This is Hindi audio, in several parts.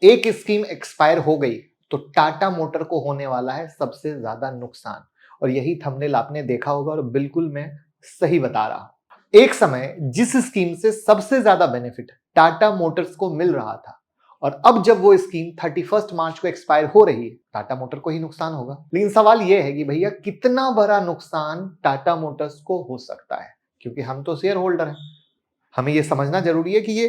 एक स्कीम एक्सपायर हो गई तो टाटा मोटर को होने वाला है सबसे ज्यादा नुकसान। और यही थंबनेल आपने देखा होगा और बिल्कुल मैं सही बता रहा हूं। एक समय जिस स्कीम से सबसे ज्यादा बेनिफिट टाटा मोटर्स को मिल रहा था, और अब जब वो स्कीम 31 मार्च को एक्सपायर हो रही है, टाटा मोटर को ही नुकसान होगा। लेकिन सवाल यह है कि भैया कितना बड़ा नुकसान टाटा मोटर्स को हो सकता है, क्योंकि हम तो शेयर होल्डर हैं। हमें यह समझना जरूरी है कि ये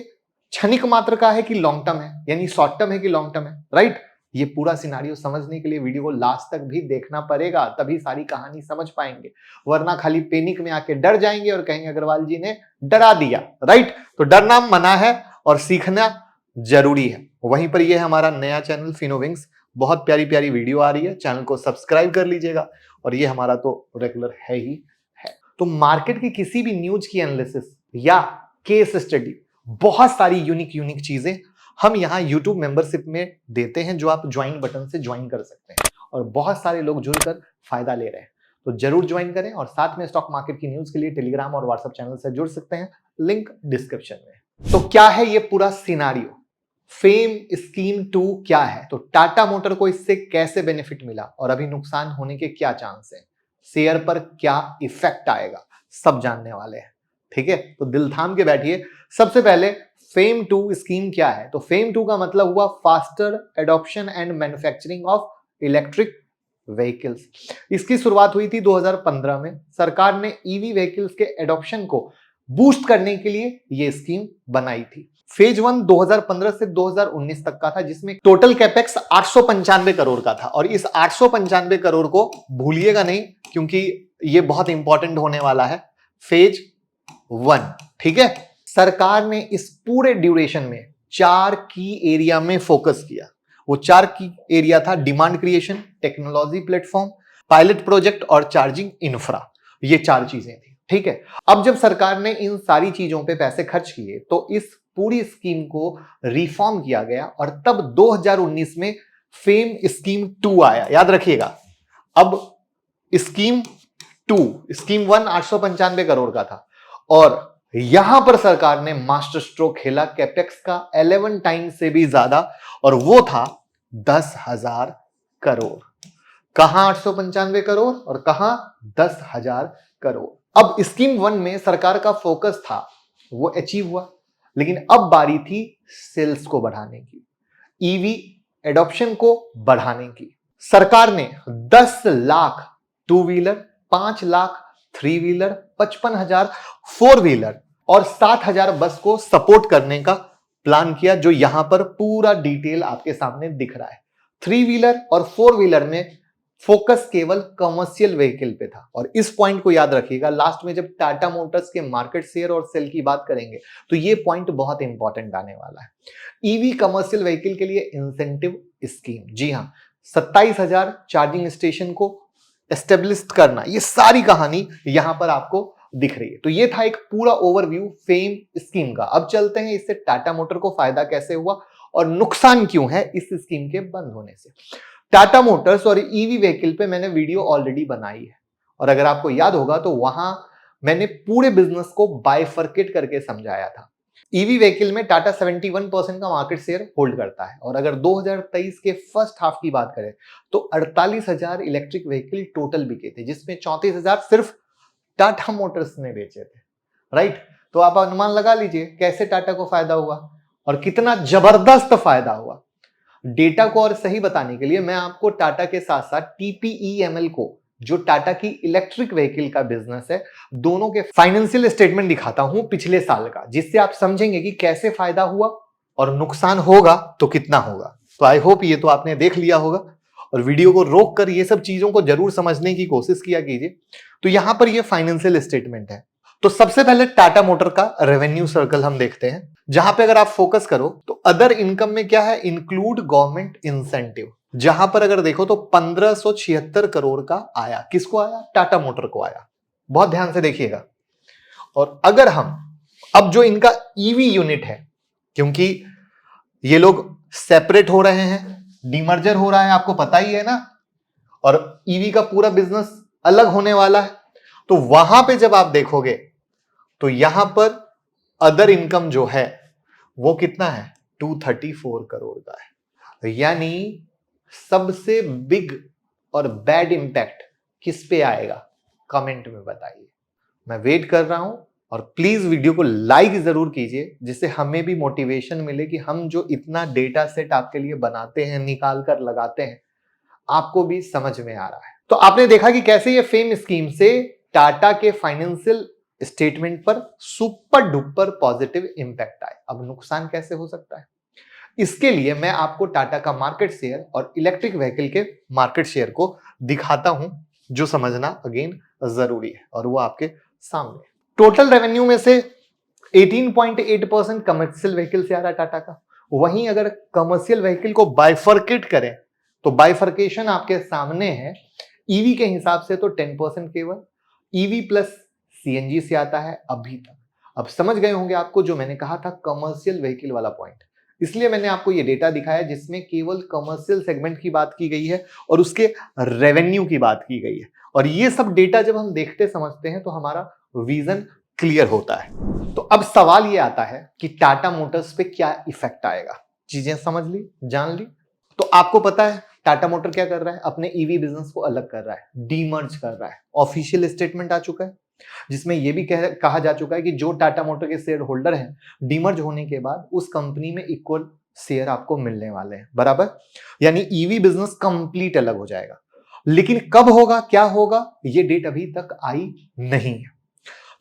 क्षणिक मात्र का है कि लॉन्ग टर्म है, यानी शॉर्ट टर्म है कि लॉन्ग टर्म है, राइट। ये पूरा सिनारियो समझने के लिए वीडियो को लास्ट तक भी देखना पड़ेगा, तभी सारी कहानी समझ पाएंगे। वरना खाली पैनिक में आके डर जाएंगे और कहेंगे अग्रवाल जी ने डरा दिया, राइट। तो डरना मना है और सीखना जरूरी है। वहीं पर यह हमारा नया चैनल फिनोविंग्स, बहुत प्यारी प्यारी वीडियो आ रही है, चैनल को सब्सक्राइब कर लीजिएगा। और ये हमारा तो रेगुलर है ही है। तो मार्केट की किसी भी न्यूज की एनालिसिस या केस स्टडी, बहुत सारी यूनिक चीजें हम यहाँ YouTube मेंबरशिप में देते हैं, जो आप ज्वाइन बटन से ज्वाइन कर सकते हैं। और बहुत सारे लोग जुड़कर फायदा ले रहे हैं, तो जरूर ज्वाइन करें। और साथ में स्टॉक मार्केट की न्यूज के लिए टेलीग्राम और व्हाट्सएप चैनल से जुड़ सकते हैं, लिंक डिस्क्रिप्शन में। तो क्या है ये पूरा सिनारियो, फेम स्कीम 2 क्या है, तो टाटा मोटर को इससे कैसे बेनिफिट मिला और अभी नुकसान होने के क्या चांस है, शेयर पर क्या इफेक्ट आएगा, सब जानने वाले हैं। ठीक है, तो दिल थाम के बैठिए। सबसे पहले फेम 2 स्कीम क्या है, तो फेम 2 का मतलब हुआ faster adoption and manufacturing of electric vehicles. इसकी शुरुआत हुई थी 2015 में। सरकार ने ईवी व्हीकल्स के एडॉप्शन को बूस्ट करने के लिए यह स्कीम बनाई थी। फेज 1 2015 से 2019 तक का था, जिसमें टोटल कैपेक्स 895 करोड़ का था। और इस 895 करोड़ को भूलिएगा नहीं, क्योंकि यह बहुत इंपॉर्टेंट होने वाला है। फेज 1, ठीक है। सरकार ने इस पूरे ड्यूरेशन में 4 की एरिया में फोकस किया। वो 4 की एरिया था demand creation, technology platform, pilot project और चार्जिंग इंफ्रा। ये 4 चीजें थी, ठीक है। अब जब सरकार ने इन सारी चीजों पे पैसे खर्च किए तो इस पूरी स्कीम को रिफॉर्म किया गया, और तब 2019 में फेम स्कीम 2 आया। याद रखिएगा, अब स्कीम 2, स्कीम 1 895 करोड़ का था, और यहां पर सरकार ने मास्टर स्ट्रोक खेला कैपेक्स का 11 टाइम से भी ज्यादा, और वो था 10,000 करोड़। कहां 895 करोड़ और कहां 10,000 करोड़। अब स्कीम 1 में सरकार का फोकस था, वो अचीव हुआ। लेकिन अब बारी थी सेल्स को बढ़ाने की, ईवी एडॉप्शन को बढ़ाने की। सरकार ने 10 lakh 2 wheeler, 5 lakh 3 wheeler, 55,000 4 wheeler और 7,000 बस को सपोर्ट करने का प्लान किया, जो यहां पर पूरा डिटेल आपके सामने दिख रहा है। 3 व्हीलर और 4 व्हीलर में फोकस केवल कमर्शियल व्हीकल पे था। और इस पॉइंट को याद रखिएगा, लास्ट में जब टाटा मोटर्स के मार्केट शेयर और सेल की बात करेंगे तो ये पॉइंट बहुत इंपॉर्टेंट आने वाला है। ईवी कमर्शियल व्हीकल के लिए इंसेंटिव स्कीम, जी हां, 27,000 चार्जिंग स्टेशन को एस्टेब्लिश करना, ये सारी कहानी यहां पर आपको दिख रही है। तो ये था एक पूरा ओवरव्यू फेम स्कीम का। अब चलते हैं इससे टाटा मोटर को फायदा कैसे हुआ और नुकसान क्यों है इस स्कीम के बंद होने से। टाटा मोटर्स और ईवी व्हीकल पे मैंने वीडियो ऑलरेडी बनाई है, और अगर आपको याद होगा तो वहां मैंने पूरे बिजनेस को बाइफरकेट करके समझाया था। ईवी व्हीकल में टाटा 71% का मार्केट शेयर होल्ड करता है, और अगर 2023 के फर्स्ट हाफ की बात करें तो 48,000 इलेक्ट्रिक व्हीकल टोटल बिके थे, जिसमें 34,000 सिर्फ टाटा मोटर्स ने बेचे थे, राइट। तो आप अनुमान लगा लीजिए कैसे टाटा को फायदा हुआ और कितना जबरदस्त फायदा हुआ। डेटा को और सही बताने के लिए मैं आपको टाटा के साथ साथ TPEML को, जो टाटा की इलेक्ट्रिक व्हीकल का बिजनेस है, दोनों के फाइनेंशियल स्टेटमेंट दिखाता हूं पिछले साल का, जिससे आप समझेंगे कि कैसे फायदा हुआ और नुकसान होगा तो कितना होगा। तो आई होप ये तो आपने देख लिया होगा, और वीडियो को रोक कर ये सब चीजों को जरूर समझने की कोशिश किया कीजिए। तो यहां पर ये फाइनेंशियल स्टेटमेंट है। तो सबसे पहले टाटा मोटर का रेवेन्यू सर्कल हम देखते हैं, जहां पे अगर आप फोकस करो तो अदर इनकम में क्या है, इंक्लूड गवर्नमेंट इंसेंटिव, जहां पर अगर देखो तो 1576 करोड़ का आया। किसको आया? टाटा मोटर को आया। बहुत ध्यान से देखिएगा। और अगर हम अब जो इनका ईवी यूनिट है, क्योंकि ये लोग सेपरेट हो रहे हैं, डीमर्जर हो रहा है, आपको पता ही है ना, और ईवी का पूरा बिजनेस अलग होने वाला है, तो वहां पे जब आप देखोगे तो यहां पर अदर इनकम जो है वो कितना है, 234 करोड़ का है। यानी सबसे बिग और बैड इंपैक्ट किस पे आएगा, कमेंट में बताइए। मैं वेट कर रहा हूं और प्लीज वीडियो को लाइक जरूर कीजिए, जिससे हमें भी मोटिवेशन मिले कि हम जो इतना डेटा सेट आपके लिए बनाते हैं, निकाल कर लगाते हैं, आपको भी समझ में आ रहा है। तो आपने देखा कि कैसे ये फेम स्कीम से टाटा के फाइनेंशियल स्टेटमेंट पर सुपर डुपर पॉजिटिव इंपैक्ट आए। अब नुकसान कैसे हो सकता है, इसके लिए मैं आपको टाटा का मार्केट शेयर और इलेक्ट्रिक व्हीकल के मार्केट शेयर को दिखाता हूं, जो समझना अगेन जरूरी है, और वो आपके सामने। टोटल रेवेन्यू में से 18.8% कमर्शियल व्हीकल से आ रहा है टाटा का। वहीं अगर कमर्शियल व्हीकल को बाइफर्केट करें तो बाइफर्केशन आपके सामने है। ईवी के हिसाब से तो 10% केवल ईवी प्लस सीएनजी से आता है अभी तक। अब समझ गए होंगे आपको जो मैंने कहा था कमर्शियल व्हीकल वाला पॉइंट, इसलिए मैंने आपको ये डेटा दिखाया जिसमें केवल कमर्शियल सेगमेंट की बात की गई है और उसके रेवेन्यू की बात की गई है। और ये सब डेटा जब हम देखते समझते हैं तो हमारा विजन क्लियर होता है। तो अब सवाल ये आता है कि टाटा मोटर्स पे क्या इफेक्ट आएगा। चीजें समझ ली, जान ली। तो आपको पता है टाटा मोटर क्या कर रहा है, अपने ईवी बिजनेस को अलग कर रहा है, डीमर्ज कर रहा है। ऑफिशियल स्टेटमेंट आ चुका है जिसमें यह भी कहा जा चुका है कि जो टाटा मोटर के शेयर होल्डर हैं, डीमर्ज होने के बाद उस कंपनी में इक्वल शेयर आपको मिलने वाले हैं, बराबर। यानी ईवी बिजनेस कंप्लीट अलग हो जाएगा। लेकिन कब होगा, क्या होगा, यह डेट अभी तक आई नहीं है।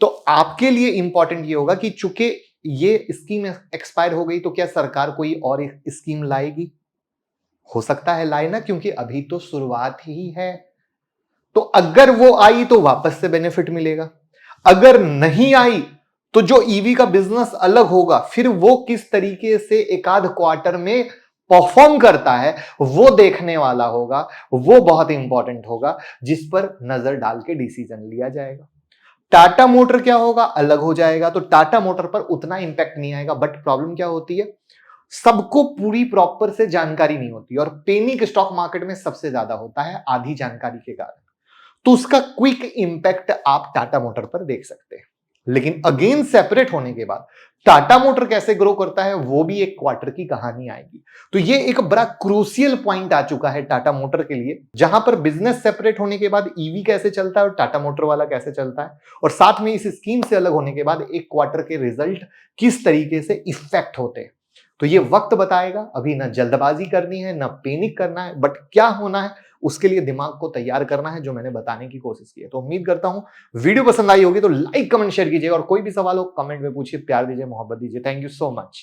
तो आपके लिए इंपॉर्टेंट ये होगा कि चूंकि ये स्कीम एक्सपायर हो गई तो क्या सरकार कोई और स्कीम लाएगी। हो सकता है लाए ना, क्योंकि अभी तो शुरुआत ही है। तो अगर वो आई तो वापस से बेनिफिट मिलेगा, अगर नहीं आई तो जो ईवी का बिजनेस अलग होगा फिर वो किस तरीके से एक आध क्वार्टर में परफॉर्म करता है वो देखने वाला होगा। वो बहुत इंपॉर्टेंट होगा जिस पर नजर डाल के डिसीजन लिया जाएगा। टाटा मोटर क्या होगा, अलग हो जाएगा, तो टाटा मोटर पर उतना इंपैक्ट नहीं आएगा। बट प्रॉब्लम क्या होती है, सबको पूरी प्रॉपर से जानकारी नहीं होती और पैनिक स्टॉक मार्केट में सबसे ज्यादा होता है आधी जानकारी के कारण। तो उसका क्विक इंपैक्ट आप टाटा मोटर पर देख सकते हैं। लेकिन अगेन सेपरेट होने के बाद टाटा मोटर कैसे ग्रो करता है वो भी एक क्वार्टर की कहानी आएगी। तो ये एक बड़ा क्रूशियल पॉइंट आ चुका है टाटा मोटर के लिए, जहां पर बिजनेस सेपरेट होने के बाद ईवी कैसे चलता है और टाटा मोटर वाला कैसे चलता है, और साथ में इस स्कीम से अलग होने के बाद एक क्वार्टर के रिजल्ट किस तरीके से इफेक्ट होते हैं। तो ये वक्त बताएगा। अभी ना जल्दबाजी करनी है, ना पैनिक करना है, बट क्या होना है उसके लिए दिमाग को तैयार करना है, जो मैंने बताने की कोशिश की है। तो उम्मीद करता हूं वीडियो पसंद आई होगी तो लाइक कमेंट शेयर कीजिए, और कोई भी सवाल हो कमेंट में पूछिए, प्यार दीजिए, मोहब्बत दीजिए। Thank you so much.